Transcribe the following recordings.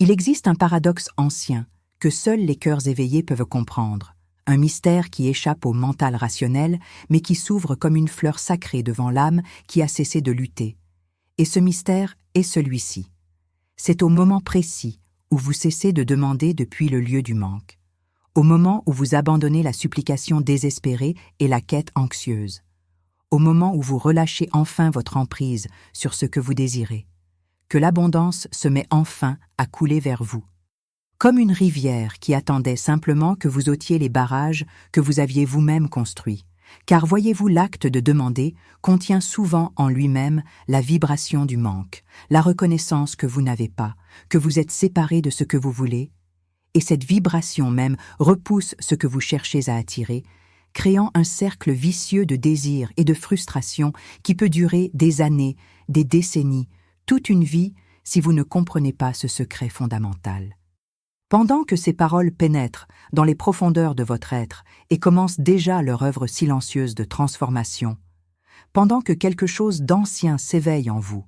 Il existe un paradoxe ancien que seuls les cœurs éveillés peuvent comprendre, un mystère qui échappe au mental rationnel, mais qui s'ouvre comme une fleur sacrée devant l'âme qui a cessé de lutter. Et ce mystère est celui-ci. C'est au moment précis où vous cessez de demander depuis le lieu du manque, au moment où vous abandonnez la supplication désespérée et la quête anxieuse, au moment où vous relâchez enfin votre emprise sur ce que vous désirez, que l'abondance se met enfin à couler vers vous. Comme une rivière qui attendait simplement que vous ôtiez les barrages que vous aviez vous-même construits. Car voyez-vous, l'acte de demander contient souvent en lui-même la vibration du manque, la reconnaissance que vous n'avez pas, que vous êtes séparé de ce que vous voulez, et cette vibration même repousse ce que vous cherchez à attirer, créant un cercle vicieux de désir et de frustration qui peut durer des années, des décennies, toute une vie si vous ne comprenez pas ce secret fondamental. Pendant que ces paroles pénètrent dans les profondeurs de votre être et commencent déjà leur œuvre silencieuse de transformation, pendant que quelque chose d'ancien s'éveille en vous,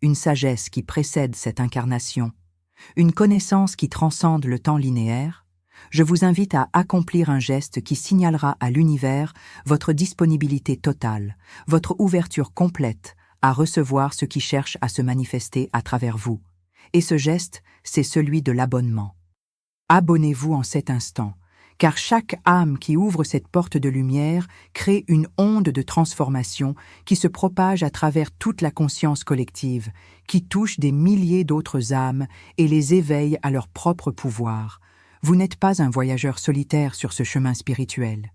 une sagesse qui précède cette incarnation, une connaissance qui transcende le temps linéaire, je vous invite à accomplir un geste qui signalera à l'univers votre disponibilité totale, votre ouverture complète à recevoir ce qui cherche à se manifester à travers vous. Et ce geste, c'est celui de l'abonnement. Abonnez-vous en cet instant, car chaque âme qui ouvre cette porte de lumière crée une onde de transformation qui se propage à travers toute la conscience collective, qui touche des milliers d'autres âmes et les éveille à leur propre pouvoir. Vous n'êtes pas un voyageur solitaire sur ce chemin spirituel.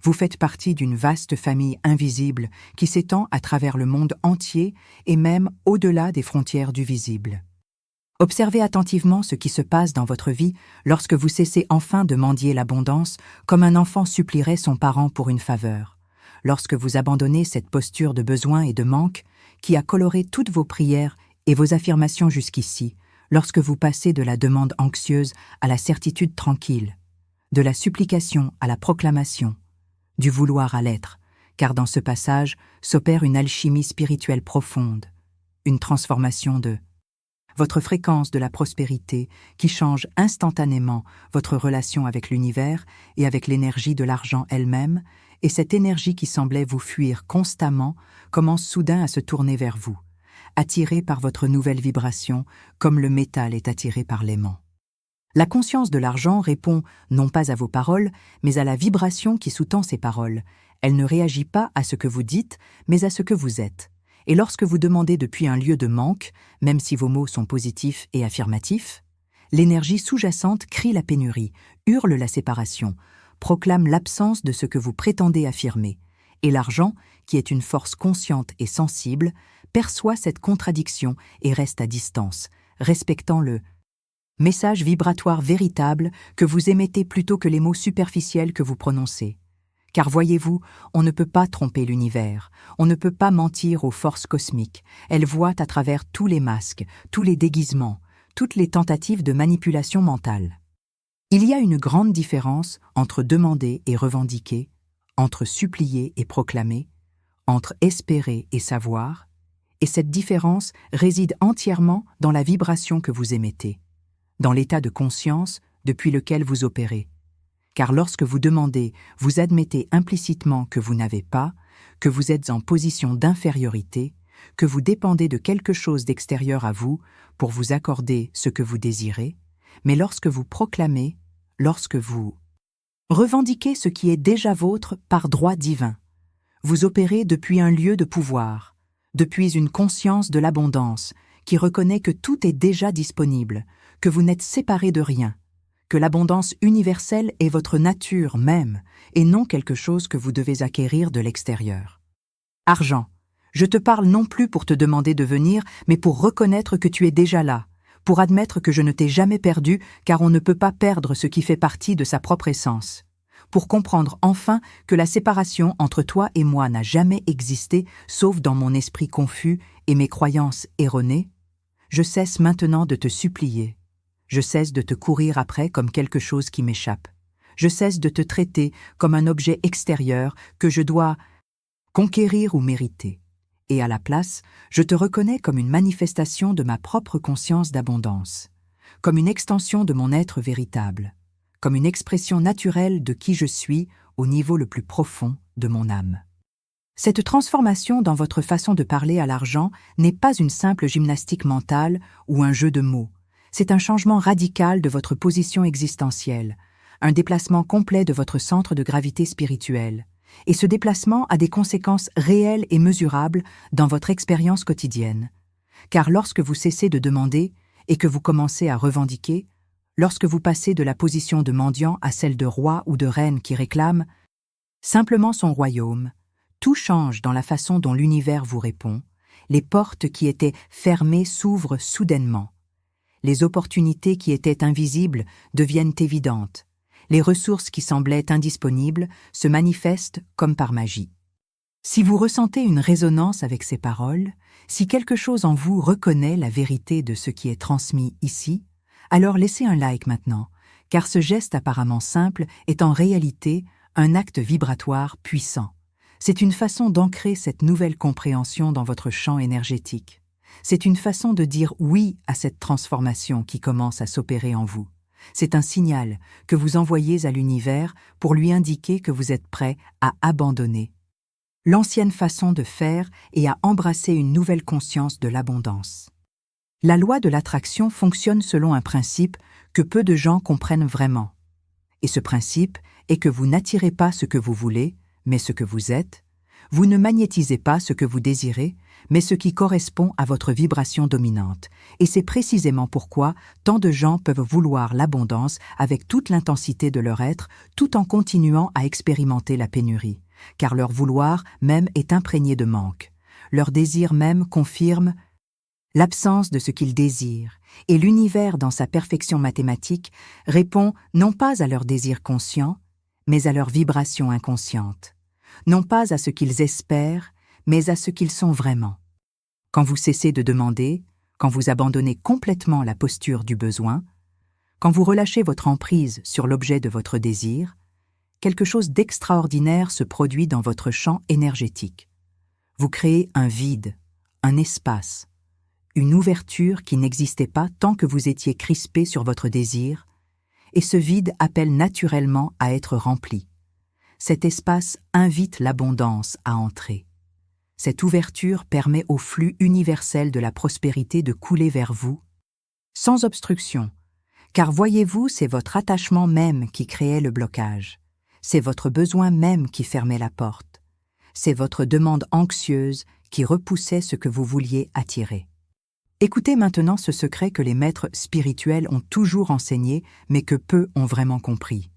Vous faites partie d'une vaste famille invisible qui s'étend à travers le monde entier et même au-delà des frontières du visible. Observez attentivement ce qui se passe dans votre vie lorsque vous cessez enfin de mendier l'abondance comme un enfant supplierait son parent pour une faveur. Lorsque vous abandonnez cette posture de besoin et de manque qui a coloré toutes vos prières et vos affirmations jusqu'ici, lorsque vous passez de la demande anxieuse à la certitude tranquille, de la supplication à la proclamation, du vouloir à l'être, car dans ce passage s'opère une alchimie spirituelle profonde, une transformation de votre fréquence de la prospérité qui change instantanément votre relation avec l'univers et avec l'énergie de l'argent elle-même, et cette énergie qui semblait vous fuir constamment commence soudain à se tourner vers vous, attirée par votre nouvelle vibration comme le métal est attiré par l'aimant. La conscience de l'argent répond non pas à vos paroles, mais à la vibration qui sous-tend ces paroles. Elle ne réagit pas à ce que vous dites, mais à ce que vous êtes. Et lorsque vous demandez depuis un lieu de manque, même si vos mots sont positifs et affirmatifs, l'énergie sous-jacente crie la pénurie, hurle la séparation, proclame l'absence de ce que vous prétendez affirmer. Et l'argent, qui est une force consciente et sensible, perçoit cette contradiction et reste à distance, respectant le message vibratoire véritable que vous émettez plutôt que les mots superficiels que vous prononcez. Car voyez-vous, on ne peut pas tromper l'univers, on ne peut pas mentir aux forces cosmiques. Elles voient à travers tous les masques, tous les déguisements, toutes les tentatives de manipulation mentale. Il y a une grande différence entre demander et revendiquer, entre supplier et proclamer, entre espérer et savoir, et cette différence réside entièrement dans la vibration que vous émettez, dans l'état de conscience depuis lequel vous opérez. Car lorsque vous demandez, vous admettez implicitement que vous n'avez pas, que vous êtes en position d'infériorité, que vous dépendez de quelque chose d'extérieur à vous pour vous accorder ce que vous désirez, mais lorsque vous proclamez, lorsque vous revendiquez ce qui est déjà vôtre par droit divin, vous opérez depuis un lieu de pouvoir, depuis une conscience de l'abondance qui reconnaît que tout est déjà disponible, que vous n'êtes séparé de rien, que l'abondance universelle est votre nature même et non quelque chose que vous devez acquérir de l'extérieur. Argent, je te parle non plus pour te demander de venir, mais pour reconnaître que tu es déjà là, pour admettre que je ne t'ai jamais perdu, car on ne peut pas perdre ce qui fait partie de sa propre essence, pour comprendre enfin que la séparation entre toi et moi n'a jamais existé, sauf dans mon esprit confus et mes croyances erronées. Je cesse maintenant de te supplier. Je cesse de te courir après comme quelque chose qui m'échappe. Je cesse de te traiter comme un objet extérieur que je dois conquérir ou mériter. Et à la place, je te reconnais comme une manifestation de ma propre conscience d'abondance. comme une extension de mon être véritable, comme une expression naturelle de qui je suis au niveau le plus profond de mon âme. Cette transformation dans votre façon de parler à l'argent n'est pas une simple gymnastique mentale ou un jeu de mots. C'est un changement radical de votre position existentielle, un déplacement complet de votre centre de gravité spirituelle. Et ce déplacement a des conséquences réelles et mesurables dans votre expérience quotidienne. Car lorsque vous cessez de demander et que vous commencez à revendiquer, lorsque vous passez de la position de mendiant à celle de roi ou de reine qui réclame simplement son royaume, tout change dans la façon dont l'univers vous répond. Les portes qui étaient fermées s'ouvrent soudainement. Les opportunités qui étaient invisibles deviennent évidentes. Les ressources qui semblaient indisponibles se manifestent comme par magie. Si vous ressentez une résonance avec ces paroles, si quelque chose en vous reconnaît la vérité de ce qui est transmis ici, alors laissez un like maintenant, car ce geste apparemment simple est en réalité un acte vibratoire puissant. C'est une façon d'ancrer cette nouvelle compréhension dans votre champ énergétique. C'est une façon de dire oui à cette transformation qui commence à s'opérer en vous. C'est un signal que vous envoyez à l'univers pour lui indiquer que vous êtes prêt à abandonner l'ancienne façon de faire et à embrasser une nouvelle conscience de l'abondance. La loi de l'attraction fonctionne selon un principe que peu de gens comprennent vraiment. Et ce principe est que vous n'attirez pas ce que vous voulez, mais ce que vous êtes. Vous ne magnétisez pas ce que vous désirez, mais ce qui correspond à votre vibration dominante. Et c'est précisément pourquoi tant de gens peuvent vouloir l'abondance avec toute l'intensité de leur être, tout en continuant à expérimenter la pénurie. Car leur vouloir même est imprégné de manque. Leur désir même confirme l'absence de ce qu'ils désirent, et l'univers dans sa perfection mathématique répond non pas à leur désir conscient, mais à leur vibration inconsciente. Non pas à ce qu'ils espèrent, mais à ce qu'ils sont vraiment. Quand vous cessez de demander, quand vous abandonnez complètement la posture du besoin, quand vous relâchez votre emprise sur l'objet de votre désir, quelque chose d'extraordinaire se produit dans votre champ énergétique. Vous créez un vide, un espace, une ouverture qui n'existait pas tant que vous étiez crispé sur votre désir, et ce vide appelle naturellement à être rempli. Cet espace invite l'abondance à entrer. Cette ouverture permet au flux universel de la prospérité de couler vers vous, sans obstruction, car voyez-vous, c'est votre attachement même qui créait le blocage. C'est votre besoin même qui fermait la porte. C'est votre demande anxieuse qui repoussait ce que vous vouliez attirer. Écoutez maintenant ce secret que les maîtres spirituels ont toujours enseigné, mais que peu ont vraiment compris.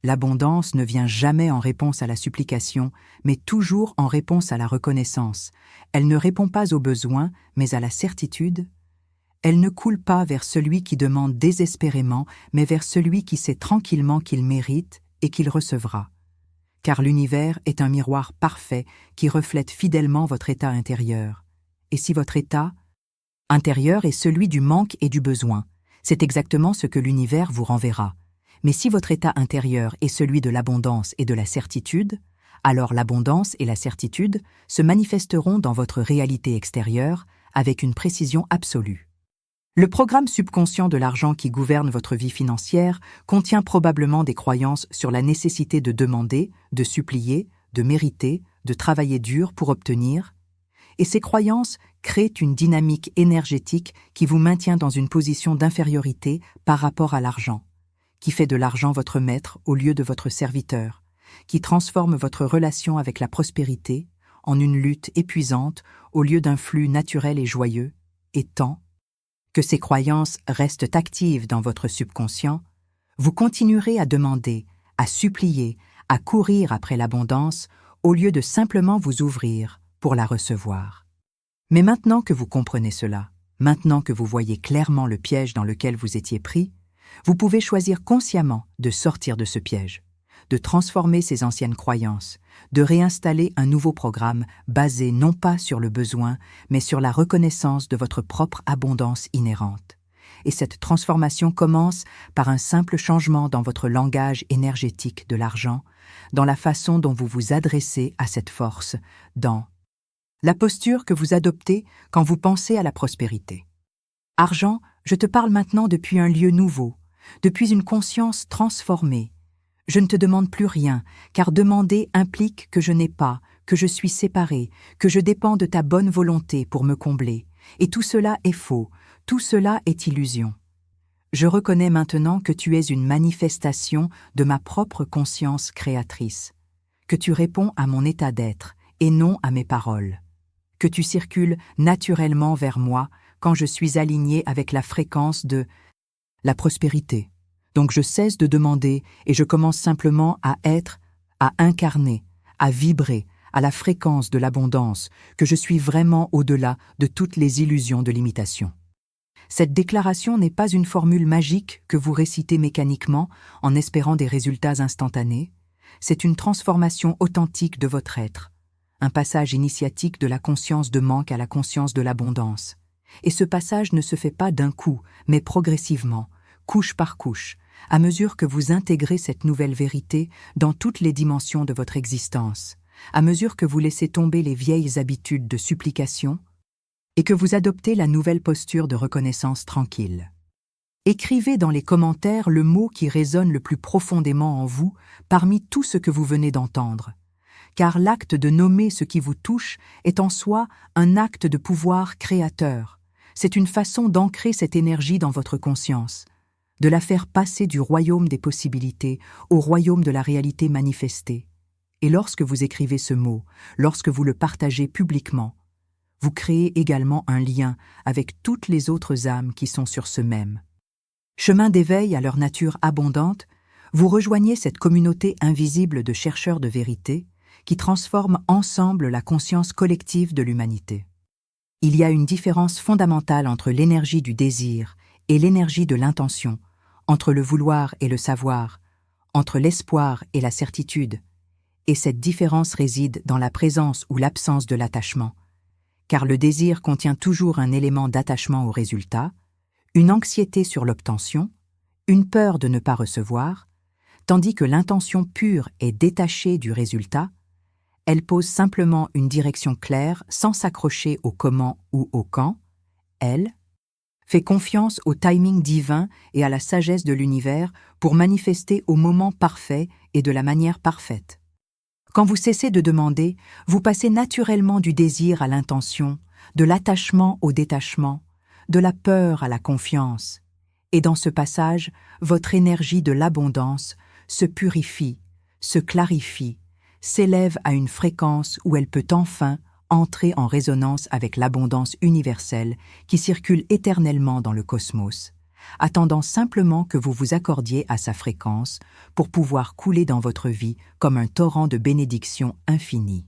L'abondance ne vient jamais en réponse à la supplication, mais toujours en réponse à la reconnaissance. Elle ne répond pas aux besoins, mais à la certitude. Elle ne coule pas vers celui qui demande désespérément, mais vers celui qui sait tranquillement qu'il mérite et qu'il recevra. Car l'univers est un miroir parfait qui reflète fidèlement votre état intérieur. Et si votre état intérieur est celui du manque et du besoin, c'est exactement ce que l'univers vous renverra. Mais si votre état intérieur est celui de l'abondance et de la certitude, alors l'abondance et la certitude se manifesteront dans votre réalité extérieure avec une précision absolue. Le programme subconscient de l'argent qui gouverne votre vie financière contient probablement des croyances sur la nécessité de demander, de supplier, de mériter, de travailler dur pour obtenir. Et ces croyances créent une dynamique énergétique qui vous maintient dans une position d'infériorité par rapport à l'argent, qui fait de l'argent votre maître au lieu de votre serviteur, qui transforme votre relation avec la prospérité en une lutte épuisante au lieu d'un flux naturel et joyeux, et tant que ces croyances restent actives dans votre subconscient, vous continuerez à demander, à supplier, à courir après l'abondance au lieu de simplement vous ouvrir pour la recevoir. Mais maintenant que vous comprenez cela, maintenant que vous voyez clairement le piège dans lequel vous étiez pris, vous pouvez choisir consciemment de sortir de ce piège, de transformer ces anciennes croyances, de réinstaller un nouveau programme basé non pas sur le besoin, mais sur la reconnaissance de votre propre abondance inhérente. Et cette transformation commence par un simple changement dans votre langage énergétique de l'argent, dans la façon dont vous vous adressez à cette force, dans la posture que vous adoptez quand vous pensez à la prospérité. Argent, Je te parle maintenant depuis un lieu nouveau, depuis une conscience transformée. Je ne te demande plus rien, car demander implique que je n'ai pas, que je suis séparé, que je dépends de ta bonne volonté pour me combler. Et tout cela est faux, tout cela est illusion. Je reconnais maintenant que tu es une manifestation de ma propre conscience créatrice, que tu réponds à mon état d'être et non à mes paroles, que tu circules naturellement vers moi quand je suis aligné avec la fréquence de la prospérité. Donc je cesse de demander et je commence simplement à être, à incarner, à vibrer à la fréquence de l'abondance, que je suis vraiment au-delà de toutes les illusions de l'imitation. Cette déclaration n'est pas une formule magique que vous récitez mécaniquement en espérant des résultats instantanés. C'est une transformation authentique de votre être, un passage initiatique de la conscience de manque à la conscience de l'abondance. Et ce passage ne se fait pas d'un coup, mais progressivement, couche par couche, à mesure que vous intégrez cette nouvelle vérité dans toutes les dimensions de votre existence, à mesure que vous laissez tomber les vieilles habitudes de supplication et que vous adoptez la nouvelle posture de reconnaissance tranquille. Écrivez dans les commentaires le mot qui résonne le plus profondément en vous parmi tout ce que vous venez d'entendre, car l'acte de nommer ce qui vous touche est en soi un acte de pouvoir créateur. C'est une façon d'ancrer cette énergie dans votre conscience, de la faire passer du royaume des possibilités au royaume de la réalité manifestée. Et lorsque vous écrivez ce mot, lorsque vous le partagez publiquement, vous créez également un lien avec toutes les autres âmes qui sont sur ce même chemin d'éveil à leur nature abondante. Vous rejoignez cette communauté invisible de chercheurs de vérité qui transforment ensemble la conscience collective de l'humanité. Il y a une différence fondamentale entre l'énergie du désir et l'énergie de l'intention, entre le vouloir et le savoir, entre l'espoir et la certitude. Et cette différence réside dans la présence ou l'absence de l'attachement, car le désir contient toujours un élément d'attachement au résultat, une anxiété sur l'obtention, une peur de ne pas recevoir, tandis que l'intention pure est détachée du résultat. Elle pose simplement une direction claire sans s'accrocher au comment ou au quand. Elle fait confiance au timing divin et à la sagesse de l'univers pour manifester au moment parfait et de la manière parfaite. Quand vous cessez de demander, vous passez naturellement du désir à l'intention, de l'attachement au détachement, de la peur à la confiance. Et dans ce passage, votre énergie de l'abondance se purifie, se clarifie, s'élève à une fréquence où elle peut enfin entrer en résonance avec l'abondance universelle qui circule éternellement dans le cosmos, attendant simplement que vous vous accordiez à sa fréquence pour pouvoir couler dans votre vie comme un torrent de bénédictions infinies.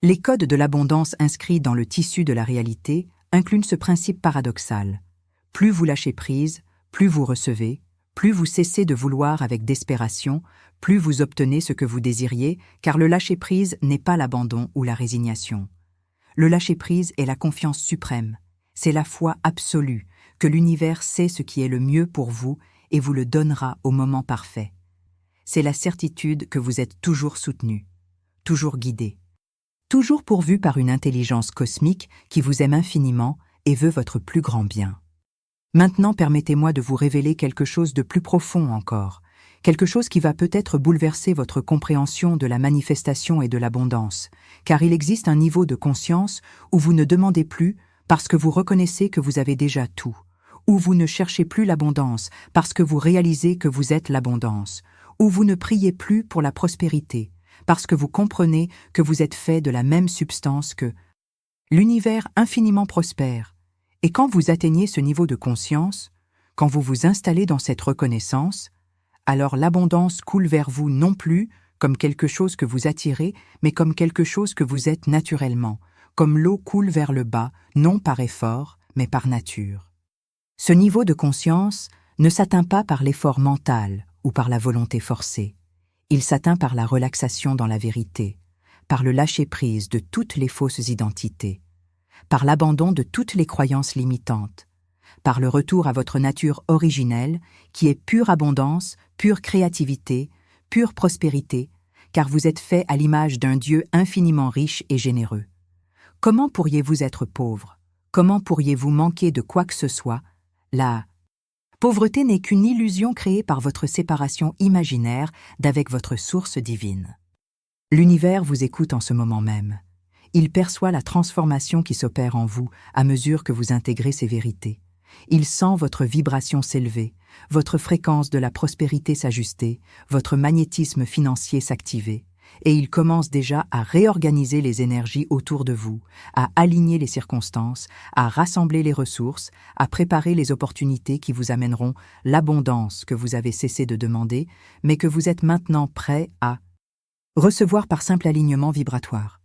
Les codes de l'abondance inscrits dans le tissu de la réalité incluent ce principe paradoxal. Plus vous lâchez prise, plus vous recevez, plus vous cessez de vouloir avec desperation, plus vous obtenez ce que vous désiriez, car le lâcher-prise n'est pas l'abandon ou la résignation. Le lâcher-prise est la confiance suprême, c'est la foi absolue que l'univers sait ce qui est le mieux pour vous et vous le donnera au moment parfait. C'est la certitude que vous êtes toujours soutenu, toujours guidé, toujours pourvu par une intelligence cosmique qui vous aime infiniment et veut votre plus grand bien. Maintenant, permettez-moi de vous révéler quelque chose de plus profond encore, quelque chose qui va peut-être bouleverser votre compréhension de la manifestation et de l'abondance, car il existe un niveau de conscience où vous ne demandez plus parce que vous reconnaissez que vous avez déjà tout, où vous ne cherchez plus l'abondance parce que vous réalisez que vous êtes l'abondance, où vous ne priez plus pour la prospérité parce que vous comprenez que vous êtes fait de la même substance que l'univers infiniment prospère. Et quand vous atteignez ce niveau de conscience, quand vous vous installez dans cette reconnaissance, alors l'abondance coule vers vous non plus comme quelque chose que vous attirez, mais comme quelque chose que vous êtes naturellement, comme l'eau coule vers le bas, non par effort, mais par nature. Ce niveau de conscience ne s'atteint pas par l'effort mental ou par la volonté forcée. Il s'atteint par la relaxation dans la vérité, par le lâcher-prise de toutes les fausses identités, par l'abandon de toutes les croyances limitantes, par le retour à votre nature originelle qui est pure abondance, pure créativité, pure prospérité, car vous êtes fait à l'image d'un Dieu infiniment riche et généreux. Comment pourriez-vous être pauvre? Comment pourriez-vous manquer de quoi que ce soit? La pauvreté n'est qu'une illusion créée par votre séparation imaginaire d'avec votre source divine. L'univers vous écoute en ce moment même. Il perçoit la transformation qui s'opère en vous à mesure que vous intégrez ces vérités. Il sent votre vibration s'élever, votre fréquence de la prospérité s'ajuster, votre magnétisme financier s'activer, et il commence déjà à réorganiser les énergies autour de vous, à aligner les circonstances, à rassembler les ressources, à préparer les opportunités qui vous amèneront l'abondance que vous avez cessé de demander, mais que vous êtes maintenant prêt à recevoir par simple alignement vibratoire.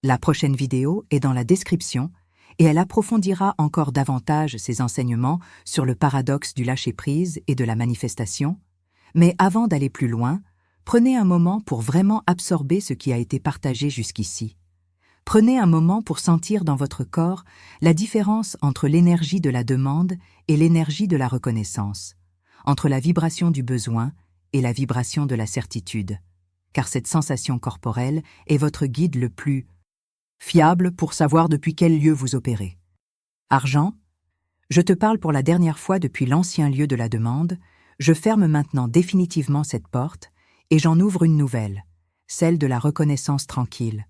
La prochaine vidéo est dans la description et elle approfondira encore davantage ses enseignements sur le paradoxe du lâcher-prise et de la manifestation. Mais avant d'aller plus loin, prenez un moment pour vraiment absorber ce qui a été partagé jusqu'ici. Prenez un moment pour sentir dans votre corps la différence entre l'énergie de la demande et l'énergie de la reconnaissance, entre la vibration du besoin et la vibration de la certitude, car cette sensation corporelle est votre guide le plus fiable pour savoir depuis quel lieu vous opérez. Argent, je te parle pour la dernière fois depuis l'ancien lieu de la demande, je ferme maintenant définitivement cette porte et j'en ouvre une nouvelle, celle de la reconnaissance tranquille.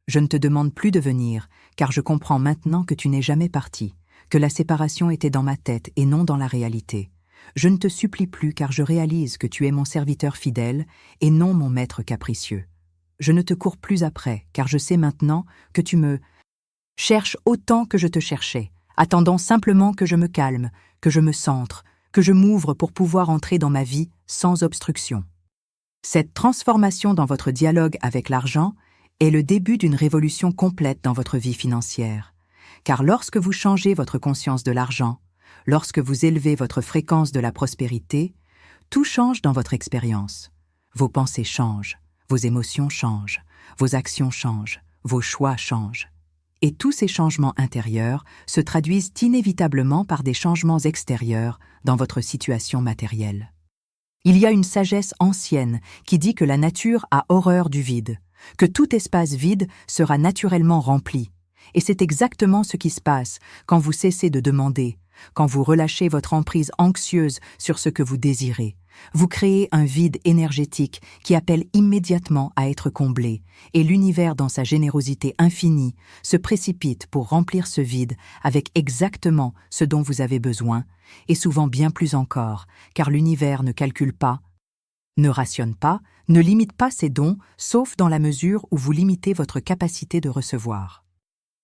Je ne te demande plus de venir, car je comprends maintenant que tu n'es jamais parti, que la séparation était dans ma tête et non dans la réalité. Je ne te supplie plus car je réalise que tu es mon serviteur fidèle et non mon maître capricieux. Je ne te cours plus après, car je sais maintenant que tu me cherches autant que je te cherchais, attendant simplement que je me calme, que je me centre, que je m'ouvre pour pouvoir entrer dans ma vie sans obstruction. Cette transformation dans votre dialogue avec l'argent est le début d'une révolution complète dans votre vie financière. Car lorsque vous changez votre conscience de l'argent, lorsque vous élevez votre fréquence de la prospérité, tout change dans votre expérience. Vos pensées changent. Vos émotions changent, vos actions changent, vos choix changent. Et tous ces changements intérieurs se traduisent inévitablement par des changements extérieurs dans votre situation matérielle. Il y a une sagesse ancienne qui dit que la nature a horreur du vide, que tout espace vide sera naturellement rempli. Et c'est exactement ce qui se passe quand vous cessez de demander, quand vous relâchez votre emprise anxieuse sur ce que vous désirez. Vous créez un vide énergétique qui appelle immédiatement à être comblé, et l'univers dans sa générosité infinie se précipite pour remplir ce vide avec exactement ce dont vous avez besoin, et souvent bien plus encore, car l'univers ne calcule pas, ne rationne pas, ne limite pas ses dons, sauf dans la mesure où vous limitez votre capacité de recevoir.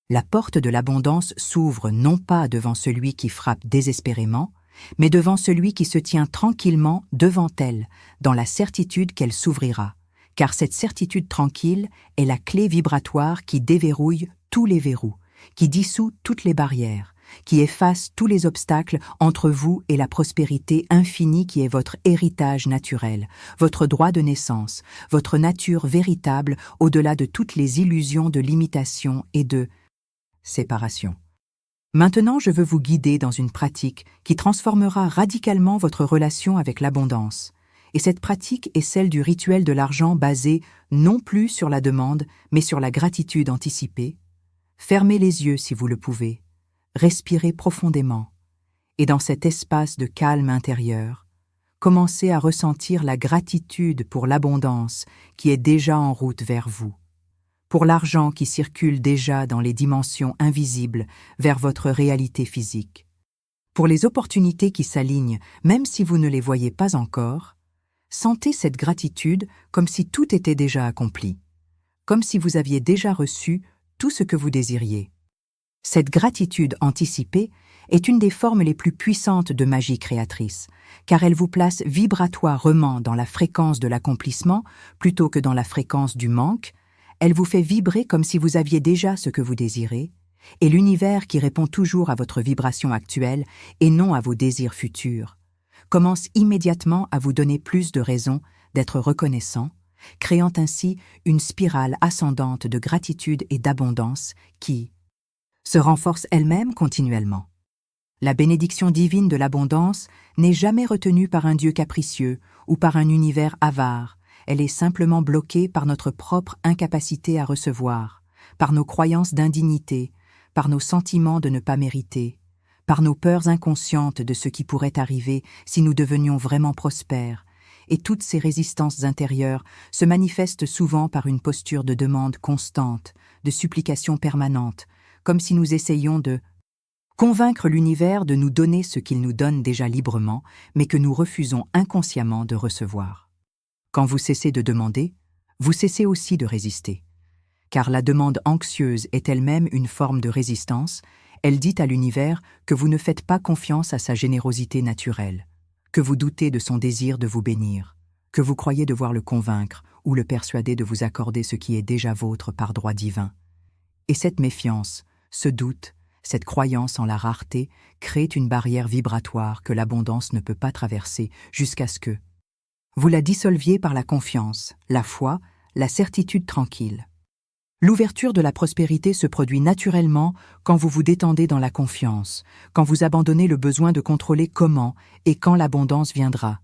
La porte de l'abondance s'ouvre non pas devant celui qui frappe désespérément, mais devant celui qui se tient tranquillement devant elle, dans la certitude qu'elle s'ouvrira, car cette certitude tranquille est la clé vibratoire qui déverrouille tous les verrous, qui dissout toutes les barrières, qui efface tous les obstacles entre vous et la prospérité infinie qui est votre héritage naturel, votre droit de naissance, votre nature véritable au-delà de toutes les illusions de limitation et de séparation. Maintenant, je veux vous guider dans une pratique qui transformera radicalement votre relation avec l'abondance. Et cette pratique est celle du rituel de l'argent basé non plus sur la demande, mais sur la gratitude anticipée. Fermez les yeux si vous le pouvez. Respirez profondément. Et dans cet espace de calme intérieur, commencez à ressentir la gratitude pour l'abondance qui est déjà en route vers vous, pour l'argent qui circule déjà dans les dimensions invisibles vers votre réalité physique, pour les opportunités qui s'alignent même si vous ne les voyez pas encore. Sentez cette gratitude comme si tout était déjà accompli, comme si vous aviez déjà reçu tout ce que vous désiriez. Cette gratitude anticipée est une des formes les plus puissantes de magie créatrice, car elle vous place vibratoirement dans la fréquence de l'accomplissement plutôt que dans la fréquence du manque. Elle vous fait vibrer comme si vous aviez déjà ce que vous désirez, et l'univers qui répond toujours à votre vibration actuelle et non à vos désirs futurs, commence immédiatement à vous donner plus de raisons d'être reconnaissant, créant ainsi une spirale ascendante de gratitude et d'abondance qui se renforce elle-même continuellement. La bénédiction divine de l'abondance n'est jamais retenue par un Dieu capricieux ou par un univers avare. Elle est simplement bloquée par notre propre incapacité à recevoir, par nos croyances d'indignité, par nos sentiments de ne pas mériter, par nos peurs inconscientes de ce qui pourrait arriver si nous devenions vraiment prospères, et toutes ces résistances intérieures se manifestent souvent par une posture de demande constante, de supplication permanente, comme si nous essayions de convaincre l'univers de nous donner ce qu'il nous donne déjà librement, mais que nous refusons inconsciemment de recevoir. Quand vous cessez de demander, vous cessez aussi de résister. Car la demande anxieuse est elle-même une forme de résistance, elle dit à l'univers que vous ne faites pas confiance à sa générosité naturelle, que vous doutez de son désir de vous bénir, que vous croyez devoir le convaincre ou le persuader de vous accorder ce qui est déjà vôtre par droit divin. Et cette méfiance, ce doute, cette croyance en la rareté crée une barrière vibratoire que l'abondance ne peut pas traverser jusqu'à ce que vous la dissolviez par la confiance, la foi, la certitude tranquille. L'ouverture de la prospérité se produit naturellement quand vous vous détendez dans la confiance, quand vous abandonnez le besoin de contrôler comment et quand l'abondance viendra,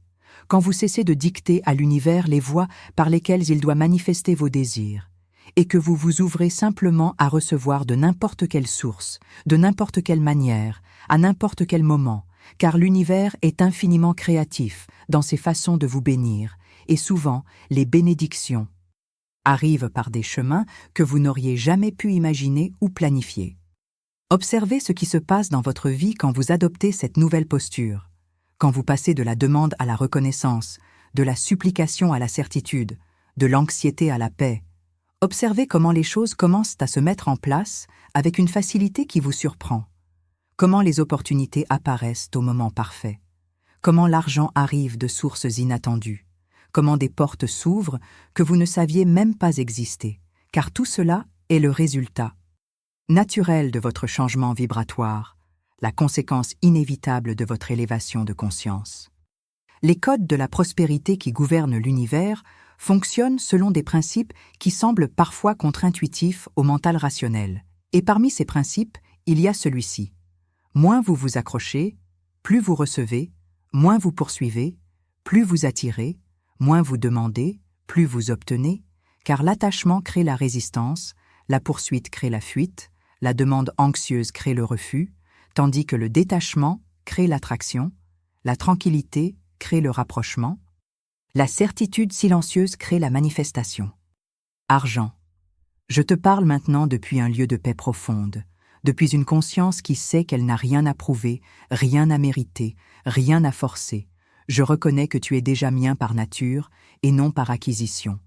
quand vous cessez de dicter à l'univers les voies par lesquelles il doit manifester vos désirs, et que vous vous ouvrez simplement à recevoir de n'importe quelle source, de n'importe quelle manière, à n'importe quel moment, car l'univers est infiniment créatif dans ses façons de vous bénir, et souvent les bénédictions arrivent par des chemins que vous n'auriez jamais pu imaginer ou planifier. Observez ce qui se passe dans votre vie quand vous adoptez cette nouvelle posture, quand vous passez de la demande à la reconnaissance, de la supplication à la certitude, de l'anxiété à la paix. Observez comment les choses commencent à se mettre en place avec une facilité qui vous surprend, comment les opportunités apparaissent au moment parfait, comment l'argent arrive de sources inattendues, comment des portes s'ouvrent que vous ne saviez même pas exister, car tout cela est le résultat naturel de votre changement vibratoire, la conséquence inévitable de votre élévation de conscience. Les codes de la prospérité qui gouvernent l'univers fonctionnent selon des principes qui semblent parfois contre-intuitifs au mental rationnel. Et parmi ces principes, il y a celui-ci. Moins vous vous accrochez, plus vous recevez, moins vous poursuivez, plus vous attirez, moins vous demandez, plus vous obtenez, car l'attachement crée la résistance, la poursuite crée la fuite, la demande anxieuse crée le refus, tandis que le détachement crée l'attraction, la tranquillité crée le rapprochement, la certitude silencieuse crée la manifestation. Argent. Je te parle maintenant depuis un lieu de paix profonde, depuis une conscience qui sait qu'elle n'a rien à prouver, rien à mériter, rien à forcer. Je reconnais que tu es déjà mien par nature et non par acquisition,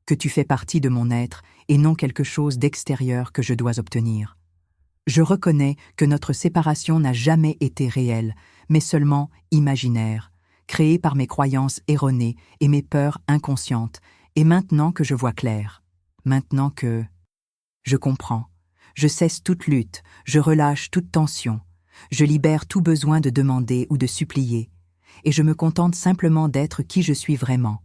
que tu fais partie de mon être et non quelque chose d'extérieur que je dois obtenir. Je reconnais que notre séparation n'a jamais été réelle, mais seulement imaginaire, créée par mes croyances erronées et mes peurs inconscientes, et maintenant que je vois clair, maintenant que je comprends, je cesse toute lutte, je relâche toute tension, je libère tout besoin de demander ou de supplier, et je me contente simplement d'être qui je suis vraiment,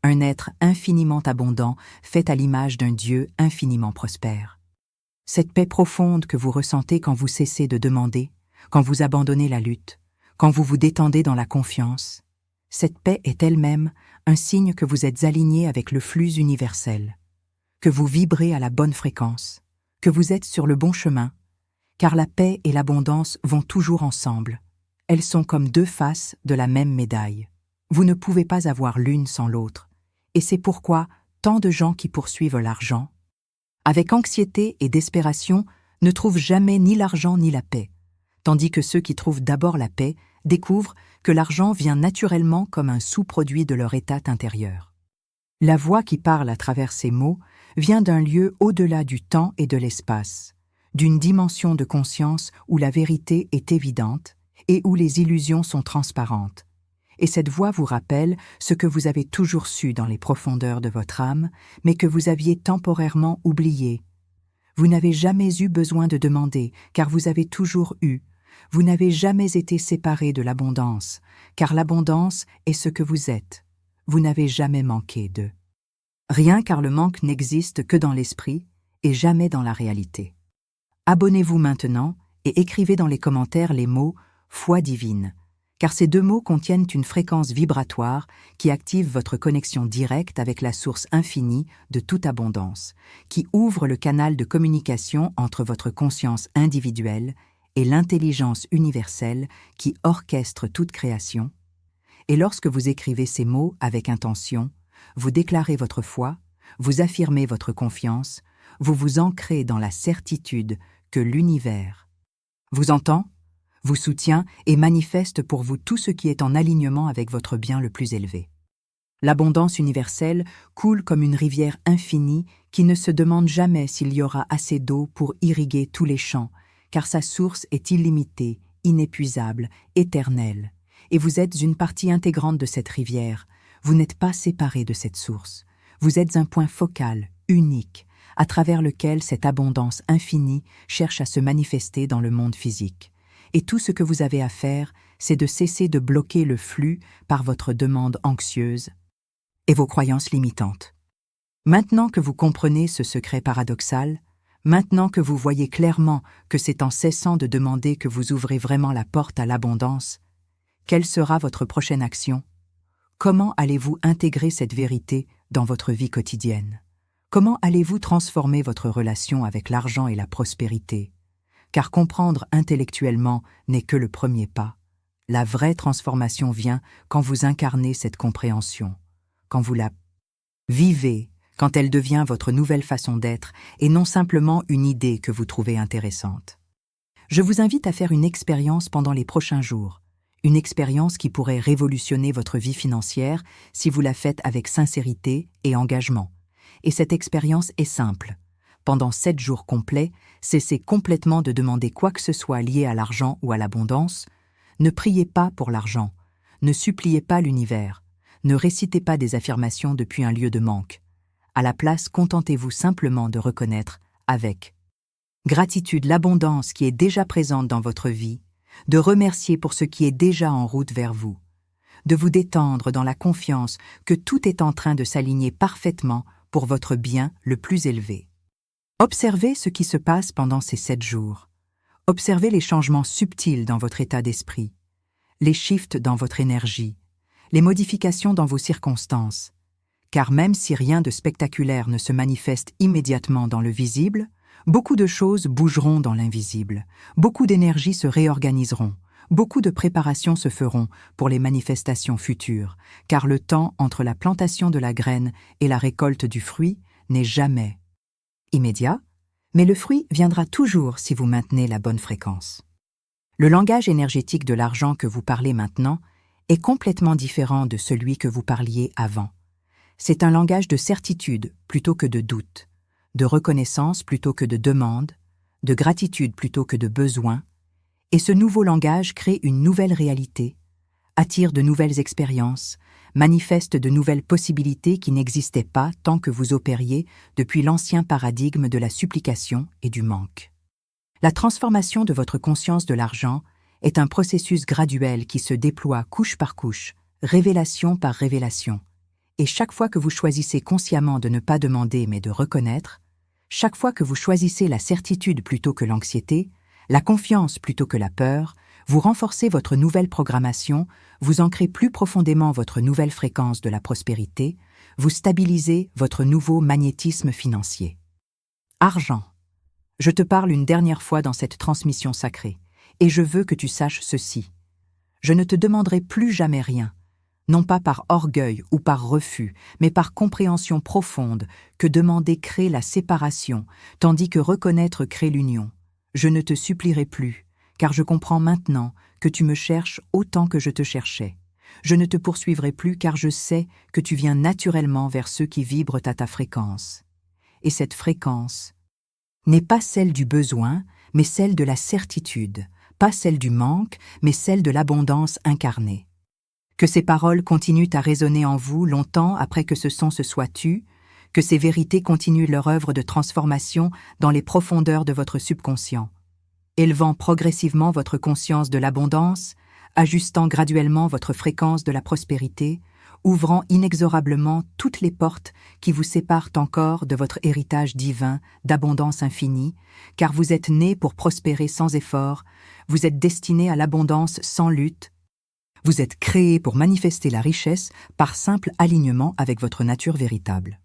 un être infiniment abondant, fait à l'image d'un Dieu infiniment prospère. Cette paix profonde que vous ressentez quand vous cessez de demander, quand vous abandonnez la lutte, quand vous vous détendez dans la confiance, cette paix est elle-même un signe que vous êtes aligné avec le flux universel, que vous vibrez à la bonne fréquence, que vous êtes sur le bon chemin, car la paix et l'abondance vont toujours ensemble. Elles sont comme deux faces de la même médaille. Vous ne pouvez pas avoir l'une sans l'autre, et c'est pourquoi tant de gens qui poursuivent l'argent, avec anxiété et desperation, ne trouvent jamais ni l'argent ni la paix, tandis que ceux qui trouvent d'abord la paix découvrent que l'argent vient naturellement comme un sous-produit de leur état intérieur. La voix qui parle à travers ces mots vient d'un lieu au-delà du temps et de l'espace, d'une dimension de conscience où la vérité est évidente et où les illusions sont transparentes. Et cette voix vous rappelle ce que vous avez toujours su dans les profondeurs de votre âme, mais que vous aviez temporairement oublié. Vous n'avez jamais eu besoin de demander, car vous avez toujours eu. Vous n'avez jamais été séparé de l'abondance, car l'abondance est ce que vous êtes. Vous n'avez jamais manqué d'eux. Rien, car le manque n'existe que dans l'esprit et jamais dans la réalité. Abonnez-vous maintenant et écrivez dans les commentaires les mots « foi divine », car ces deux mots contiennent une fréquence vibratoire qui active votre connexion directe avec la source infinie de toute abondance, qui ouvre le canal de communication entre votre conscience individuelle est l'intelligence universelle qui orchestre toute création, et lorsque vous écrivez ces mots avec intention, vous déclarez votre foi, vous affirmez votre confiance, vous vous ancrez dans la certitude que l'univers vous entend, vous soutient et manifeste pour vous tout ce qui est en alignement avec votre bien le plus élevé. L'abondance universelle coule comme une rivière infinie qui ne se demande jamais s'il y aura assez d'eau pour irriguer tous les champs, car sa source est illimitée, inépuisable, éternelle. Et vous êtes une partie intégrante de cette rivière. Vous n'êtes pas séparé de cette source. Vous êtes un point focal, unique, à travers lequel cette abondance infinie cherche à se manifester dans le monde physique. Et tout ce que vous avez à faire, c'est de cesser de bloquer le flux par votre demande anxieuse et vos croyances limitantes. Maintenant que vous comprenez ce secret paradoxal, maintenant que vous voyez clairement que c'est en cessant de demander que vous ouvrez vraiment la porte à l'abondance, quelle sera votre prochaine action? Comment allez-vous intégrer cette vérité dans votre vie quotidienne? Comment allez-vous transformer votre relation avec l'argent et la prospérité? Car comprendre intellectuellement n'est que le premier pas. La vraie transformation vient quand vous incarnez cette compréhension, quand vous la vivez, quand elle devient votre nouvelle façon d'être et non simplement une idée que vous trouvez intéressante. Je vous invite à faire une expérience pendant les prochains jours, une expérience qui pourrait révolutionner votre vie financière si vous la faites avec sincérité et engagement. Et cette expérience est simple. Pendant 7 jours complets, cessez complètement de demander quoi que ce soit lié à l'argent ou à l'abondance. Ne priez pas pour l'argent. Ne suppliez pas l'univers. Ne récitez pas des affirmations depuis un lieu de manque. À la place, contentez-vous simplement de reconnaître, avec gratitude, l'abondance qui est déjà présente dans votre vie, de remercier pour ce qui est déjà en route vers vous, de vous détendre dans la confiance que tout est en train de s'aligner parfaitement pour votre bien le plus élevé. Observez ce qui se passe pendant ces 7 jours. Observez les changements subtils dans votre état d'esprit, les shifts dans votre énergie, les modifications dans vos circonstances. Car même si rien de spectaculaire ne se manifeste immédiatement dans le visible, beaucoup de choses bougeront dans l'invisible, beaucoup d'énergies se réorganiseront, beaucoup de préparations se feront pour les manifestations futures, car le temps entre la plantation de la graine et la récolte du fruit n'est jamais immédiat, mais le fruit viendra toujours si vous maintenez la bonne fréquence. Le langage énergétique de l'argent que vous parlez maintenant est complètement différent de celui que vous parliez avant. C'est un langage de certitude plutôt que de doute, de reconnaissance plutôt que de demande, de gratitude plutôt que de besoin, et ce nouveau langage crée une nouvelle réalité, attire de nouvelles expériences, manifeste de nouvelles possibilités qui n'existaient pas tant que vous opériez depuis l'ancien paradigme de la supplication et du manque. La transformation de votre conscience de l'argent est un processus graduel qui se déploie couche par couche, révélation par révélation. Et chaque fois que vous choisissez consciemment de ne pas demander mais de reconnaître, chaque fois que vous choisissez la certitude plutôt que l'anxiété, la confiance plutôt que la peur, vous renforcez votre nouvelle programmation, vous ancrez plus profondément votre nouvelle fréquence de la prospérité, vous stabilisez votre nouveau magnétisme financier. Argent. Je te parle une dernière fois dans cette transmission sacrée, et je veux que tu saches ceci. Je ne te demanderai plus jamais rien, non pas par orgueil ou par refus, mais par compréhension profonde que demander crée la séparation, tandis que reconnaître crée l'union. Je ne te supplierai plus, car je comprends maintenant que tu me cherches autant que je te cherchais. Je ne te poursuivrai plus car je sais que tu viens naturellement vers ceux qui vibrent à ta fréquence. Et cette fréquence n'est pas celle du besoin, mais celle de la certitude, pas celle du manque, mais celle de l'abondance incarnée. Que ces paroles continuent à résonner en vous longtemps après que ce son se soit tu, que ces vérités continuent leur œuvre de transformation dans les profondeurs de votre subconscient, élevant progressivement votre conscience de l'abondance, ajustant graduellement votre fréquence de la prospérité, ouvrant inexorablement toutes les portes qui vous séparent encore de votre héritage divin d'abondance infinie, car vous êtes né pour prospérer sans effort, vous êtes destiné à l'abondance sans lutte, vous êtes créé pour manifester la richesse par simple alignement avec votre nature véritable.